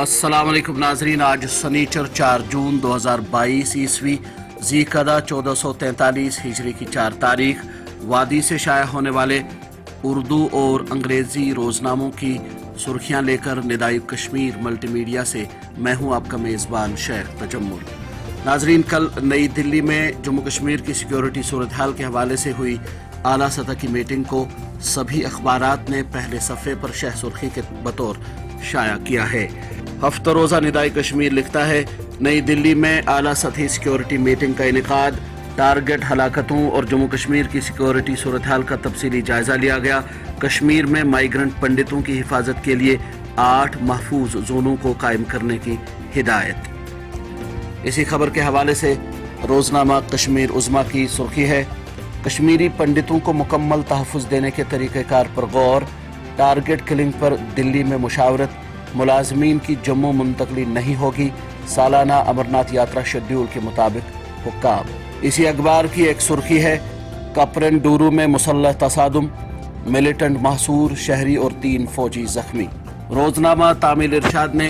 अस्सलाम वालेकुम नाजरीन, आज सनीचर 4 जून 2022 ईस्वी ज़ीक़दा 1443 हिजरी की 4 तारीख वादी से शाया होने वाले उर्दू और अंग्रेज़ी रोज़नामों की सुर्खियाँ लेकर निदाई कश्मीर मल्टीमीडिया से मैं हूँ आपका मेज़बान शेख तजम्मुल। नाजरीन, कल नई दिल्ली में जम्मू कश्मीर की सिक्योरिटी सूरत हाल के हवाले से हुई आला सतह की मीटिंग को सभी अखबारात ने पहले सफ़े पर शह सुर्खी के बतौर शाया किया है। हफ्ता रोज़ा निदाई कश्मीर लिखता है, नई दिल्ली में आला सतही सिक्योरिटी मीटिंग का इनेकाद, टारगेट हलाकतों और जम्मू कश्मीर की सिक्योरिटी सूरत हाल का तफसीली जायजा लिया गया। कश्मीर में माइग्रेंट पंडितों की हिफाजत के लिए 8 महफूज जोनों को कायम करने की हिदायत। इसी खबर के हवाले से रोजनामा कश्मीर उज़्मा की सुर्खी है, कश्मीरी पंडितों को मुकम्मल तहफ़्फ़ुज़ देने के तरीक़ेकार पर गौर, टारगेट किलिंग पर दिल्ली में मुशावरत, मुलाजमीन की जम्मू मुंतकली नहीं होगी, सालाना अमरनाथ यात्रा शेड्यूल के मुताबिक हुक्काम। इसी अखबार की एक सुर्खी है, कपरन डूरू में मुसल्लह तसादुम, मिलिटेंट महसूर, शहरी और 3 फौजी जख्मी। रोजनामा तामील इरशाद ने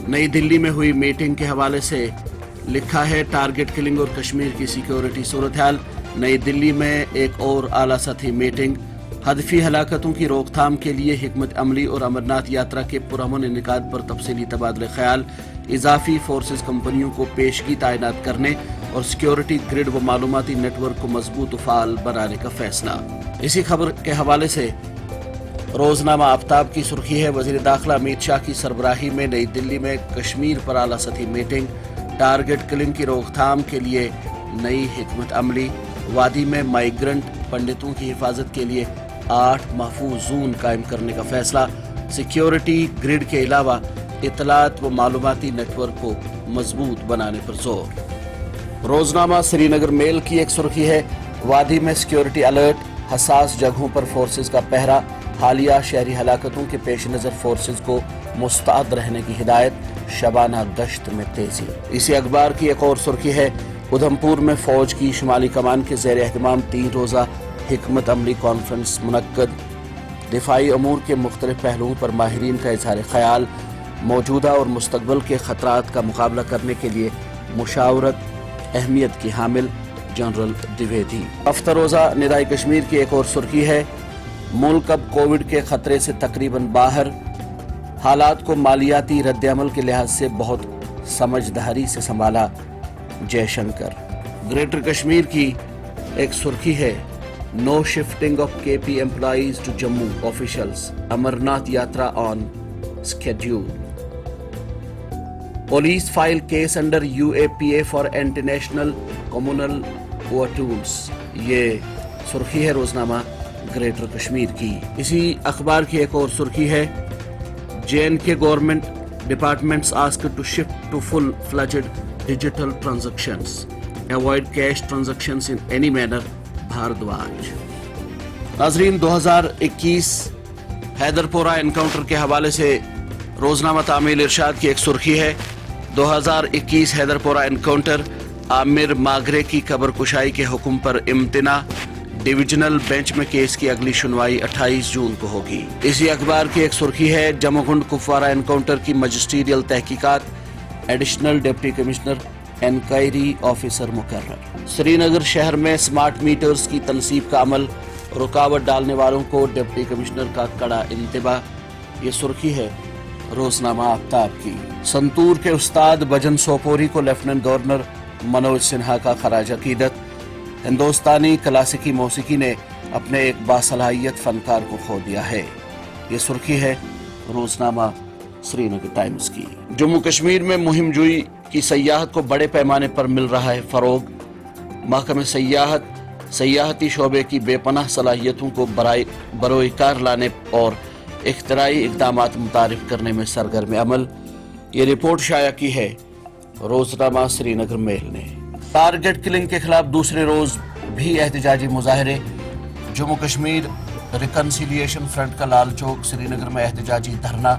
नई दिल्ली में हुई मीटिंग के हवाले से लिखा है, टारगेट किलिंग और कश्मीर की सिक्योरिटी सूरत हाल। नई दिल्ली में एक और आला सतही मीटिंग, हदफी हलाकतों की रोकथाम के लिए हिकमत अमली और अमरनाथ यात्रा के पुरअमन इनेकाद पर तफसीली तबादला ख्याल, इजाफी फोर्सेस कंपनियों को पेशगी तैनात करने और सिक्योरिटी ग्रिड व मालूमाती नेटवर्क को मजबूत व फाल बनाने का फैसला। इसी खबर के हवाले से रोजनामा आफ्ताब की सुर्खी है, वजीर दाखिला अमित शाह की सरबराही में नई दिल्ली में कश्मीर पर आला सतही मीटिंग, टारगेट किलिंग की रोकथाम के लिए नई हिकमत अमली, वादी में माइग्रेंट पंडितों की हिफाजत के लिए 8 महफूज जोन कायम करने का फैसला, सिक्योरिटी ग्रिड के अलावा इतलात व मालूमाती नेटवर्क को मजबूत बनाने पर जोर। रोजनामा श्रीनगर मेल की एक सुर्खी है, वादी में सिक्योरिटी अलर्ट, हसास जगहों पर फोर्सेज का पहरा, हालिया शहरी हलाकतों के पेश नज़र फोर्सेज को मुस्तैद रहने की हिदायत, शबाना गश्त में तेजी। इसी अखबार की एक और सुर्खी है, उधमपुर में फौज की शुमाली कमान के ज़ेर एहतमाम 3 रोज़ा हिकमत अमली कॉन्फ्रेंस मुनक्कद, दिफाई अमूर के मुख्तलिफ पहलुओं पर माहिरीन का इज़हार ख्याल, मौजूदा और मुस्तकबिल के खतरात का मुकाबला करने के लिए मुशावरत अहमियत की हामिल, जनरल द्विवेदी। हफ्ता रोज़ा निदाई कश्मीर की एक और सुर्खी है, मुल्क अब कोविड के खतरे से तकरीबन बाहर, हालात को मालियाती रद्द-ए-अमल के लिहाज से बहुत समझदारी से संभाला, जयशंकर। ग्रेटर कश्मीर की एक सुर्खी है, no shifting of KP employees to Jammu officials, Amarnath Yatra on schedule. Police file case under UAPA for international communal tools. ये सुर्खी है रोजनामा ग्रेटर कश्मीर की। इसी अखबार की एक और सुर्खी है, JNK government departments asked to shift to full fledged digital transactions, avoid cash transactions in any manner, Bharadwaj. नाजरीन, 2021 हैदरपोरा एनकाउंटर के हवाले से रोजनामा तामील इरशाद की एक सुर्खी है, 2021 हैदरपोरा एनकाउंटर, आमिर मागरे की कब्र कुशाई के हुक्म पर इम्तना, डिविजनल बेंच में केस की अगली सुनवाई 28 जून को होगी। इसी अखबार की एक सुर्खी है, जमोगुंड कुपवारा एनकाउंटर की मजिस्ट्रियल तहकीकात, additional deputy commissioner inquiry officer मुकर्रर। श्रीनगर शहर में स्मार्ट मीटर्स की तनसीब का अमल, रुकावट डालने वालों को डिप्टी कमिश्नर का कड़ा इंतबाह। ये सुर्खी है रोजनामा आफ्ताब की। संतूर के उस्ताद भजन सोपोरी को लेफ्टिनेंट गवर्नर मनोज सिन्हा का खराज अकीदत, हिंदुस्तानी क्लासिकी मौसीकी ने अपने एक बासलाहियत फनकार को खो दिया है। ये सुर्खी है रोजनामा श्रीनगर टाइम्स की। जम्मू कश्मीर में मुहिम जुई की सयाहत को बड़े पैमाने पर मिल रहा है फरोग, महकमे सयाहती शोबे की बेपनाह सलाहियतों को बरोइकार लाने और इख्तराई इक़दामात मुतारिफ करने में सरगर्म अमल। ये रिपोर्ट शाया की है रोजनामा श्रीनगर मेल ने। टारगेट किलिंग के खिलाफ दूसरे रोज भी एहतजाजी मुजाहरे, जम्मू कश्मीर रिकन्सिलिएशन फ्रंट का लाल चौक श्रीनगर में एहतजाजी धरना,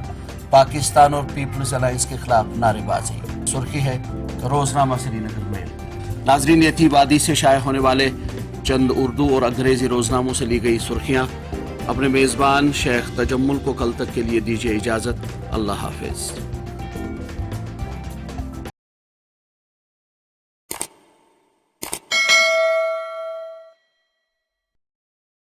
पाकिस्तान और पीपल्स अलायंस के खिलाफ नारेबाजी। सुर्खी है रोजनामा श्रीनगर मेल। नाजरीन, ये थी वादी से शाया होने वाले चंद उर्दू और अंग्रेजी रोजनामों से ली गई सुर्खियाँ। अपने मेज़बान शेख तजम्मुल को कल तक के लिए दीजिए इजाज़त। अल्लाह हाफिज़।